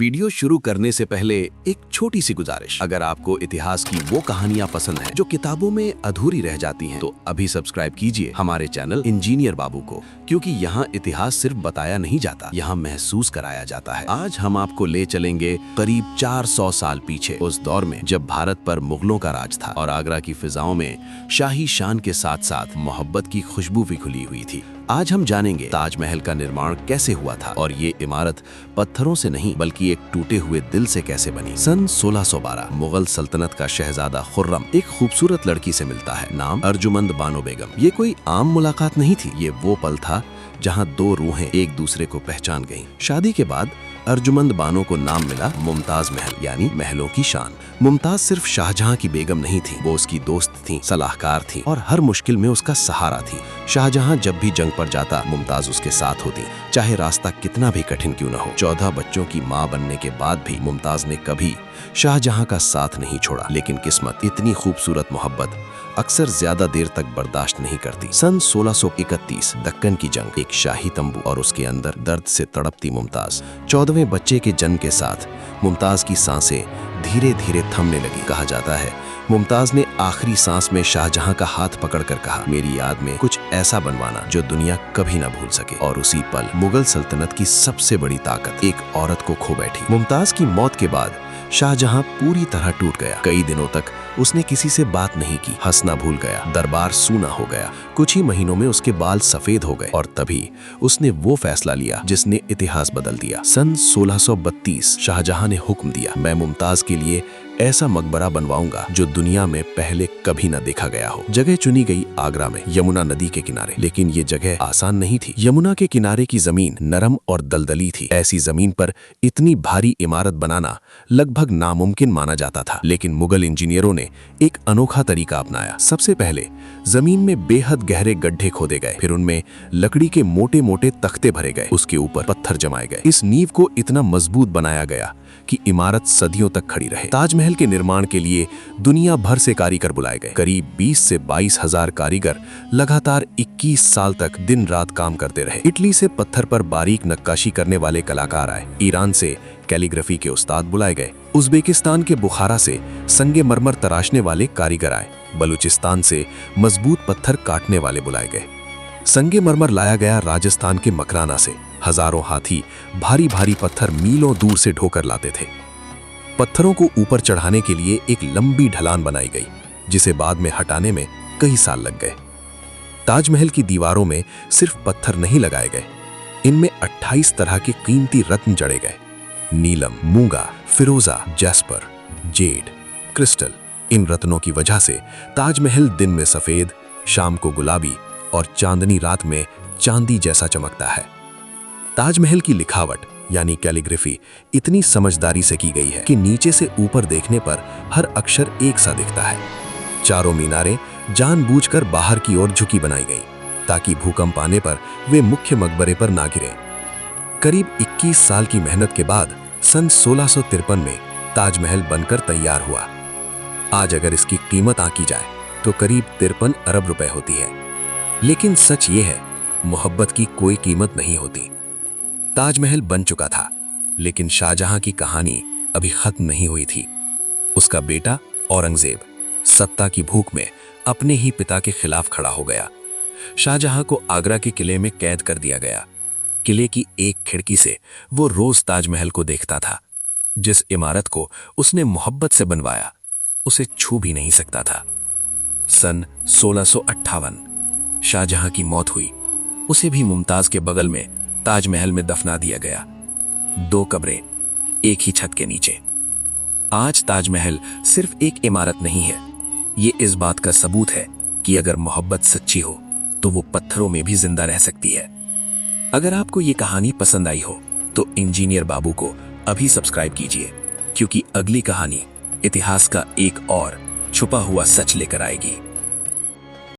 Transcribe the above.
Video शुरू करने से पहले एक छोटी सी गुजारिश, अगर आपको इतिहास की वो कहानियां पसंद हैं जो किताबों में अधूरी रह जाती हैं, तो अभी सब्सक्राइब कीजिए हमारे चैनल इंजीनियर बाबू को, क्योंकि यहाँ इतिहास सिर्फ बताया नहीं जाता, यहाँ महसूस कराया जाता है। आज हम आपको ले चलेंगे करीब 400 साल पीछे, उस दौर में जब भारत पर मुगलों का राज था और आगरा की फिजाओं में शाही शान के साथ साथ मोहब्बत की खुशबू भी खुली हुई थी। आज हम जानेंगे ताजमहल का निर्माण कैसे हुआ था और ये इमारत पत्थरों से नहीं बल्कि एक टूटे हुए दिल से कैसे बनी। सन 1612 मुगल सल्तनत का शहजादा खुर्रम एक खूबसूरत लड़की से मिलता है, नाम अर्जुमंद बानो बेगम। ये कोई आम मुलाकात नहीं थी, ये वो पल था जहां दो रूहें एक दूसरे को पहचान गईं। शादी के बाद अर्जुमंद बानो को नाम मिला मुमताज महल, यानी महलों की शान। मुमताज सिर्फ शाहजहां की बेगम नहीं थी, वो उसकी दोस्त थी, सलाहकार थी और हर मुश्किल में उसका सहारा थी। शाहजहां जब भी जंग पर जाता, मुमताज उसके साथ होती, चाहे रास्ता कितना भी कठिन क्यों न हो। 14 बच्चों की मां बनने के बाद भी मुमताज ने कभी शाहजहां का साथ नहीं छोड़ा। लेकिन किस्मत, इतनी खूबसूरत मोहब्बत अक्सर ज्यादा देर तक बर्दाश्त नहीं करती। सन 1631 दक्कन की जंग, एक शाही तंबू और उसके अंदर दर्द से तड़पती मुमताज। 14वें बच्चे के जन्म के साथ मुमताज की सांसें धीरे धीरे थमने लगी। कहा जाता है मुमताज ने आखिरी सांस में शाहजहां का हाथ पकड़कर कहा, मेरी याद में कुछ ऐसा बनवाना जो दुनिया कभी ना भूल सके। और उसी पल मुगल सल्तनत की सबसे बड़ी ताकत एक औरत को खो बैठी। मुमताज की मौत के बाद शाहजहां पूरी तरह टूट गया। कई दिनों तक उसने किसी से बात नहीं की, हंसना भूल गया, दरबार सूना हो गया। कुछ ही महीनों में उसके बाल सफेद हो गए और तभी उसने वो फैसला लिया जिसने इतिहास बदल दिया। सन 1632 शाहजहां ने हुक्म दिया, मैं मुमताज के लिए ऐसा मकबरा बनवाऊंगा जो दुनिया में पहले कभी न देखा गया हो। जगह चुनी गई आगरा में, यमुना नदी के किनारे। लेकिन ये जगह आसान नहीं थी। यमुना के किनारे की जमीन नरम और दलदली थी। ऐसी जमीन पर इतनी भारी इमारत बनाना लगभग नामुमकिन माना जाता था। लेकिन मुगल इंजीनियरों ने एक अनोखा तरीका अपनाया। सबसे पहले जमीन में बेहद गहरे गड्ढे खोदे गए, फिर उनमें लकड़ी के मोटे मोटे तख्ते भरे गए, उसके ऊपर पत्थर जमाए गए। इस नींव को इतना मजबूत बनाया गया कि इमारत सदियों तक खड़ी रहे। ताजमहल के निर्माण के लिए दुनिया भर से कारीगर बुलाए गए। करीब 20 से 22 हजार कारीगर लगातार 21 साल तक दिन रात काम करते रहे। इटली से पत्थर पर बारीक नक्काशी करने वाले कलाकार आए, ईरान से कैलीग्राफी के उस्ताद बुलाए गए, उज्बेकिस्तान के बुखारा से संगे मरमर तराशने वाले कारीगर आए, बलूचिस्तान से मजबूत पत्थर काटने वाले बुलाए गए। संगे मरमर लाया गया राजस्थान के मकराना से। हजारों हाथी भारी भारी पत्थर मीलों दूर से ढोकर लाते थे। पत्थरों को ऊपर चढ़ाने के लिए एक लंबी ढलान बनाई गई, जिसे बाद में हटाने में कई साल लग गए। ताजमहल की दीवारों में सिर्फ पत्थर नहीं लगाए गए, इनमें 28 तरह के कीमती रत्न जड़े गए। नीलम, मूंगा, फिरोजा, जैस्पर, जेड, क्रिस्टल। इन रत्नों की वजह से ताजमहल दिन में सफेद, शाम को गुलाबी और चांदनी रात में चांदी जैसा चमकता है। ताजमहल की लिखावट यानी कैलीग्राफी इतनी समझदारी से की गई है कि नीचे से ऊपर देखने पर हर अक्षर एक सा दिखता है। चारों मीनारें जानबूझकर बाहर की ओर झुकी बनाई गई ताकि भूकंप आने पर वे मुख्य मकबरे पर ना गिरें। करीब 21 साल की मेहनत के बाद सन 1653 में ताजमहल बनकर तैयार हुआ। आज अगर इसकी कीमत आंकी जाए तो करीब 53 अरब रुपए होती है। लेकिन सच ये है, मोहब्बत की कोई कीमत नहीं होती। ताजमहल बन चुका था, लेकिन शाहजहां की कहानी अभी खत्म नहीं हुई थी। उसका बेटा औरंगजेब सत्ता की भूख में अपने ही पिता के खिलाफ खड़ा हो गया। शाहजहां को आगरा के किले में कैद कर दिया गया। किले की एक खिड़की से वो रोज ताजमहल को देखता था। जिस इमारत को उसने मोहब्बत से बनवाया, उसे छू भी नहीं सकता था। सन 1658 शाहजहां की मौत हुई। उसे भी मुमताज के बगल में ताजमहल में दफना दिया गया। 2 कब्रें एक ही छत के नीचे। आज ताजमहल सिर्फ एक इमारत नहीं है, ये इस बात का सबूत है कि अगर मोहब्बत सच्ची हो तो वो पत्थरों में भी जिंदा रह सकती है। अगर आपको ये कहानी पसंद आई हो तो इंजीनियर बाबू को अभी सब्सक्राइब कीजिए, क्योंकि अगली कहानी इतिहास का एक और छुपा हुआ सच लेकर आएगी।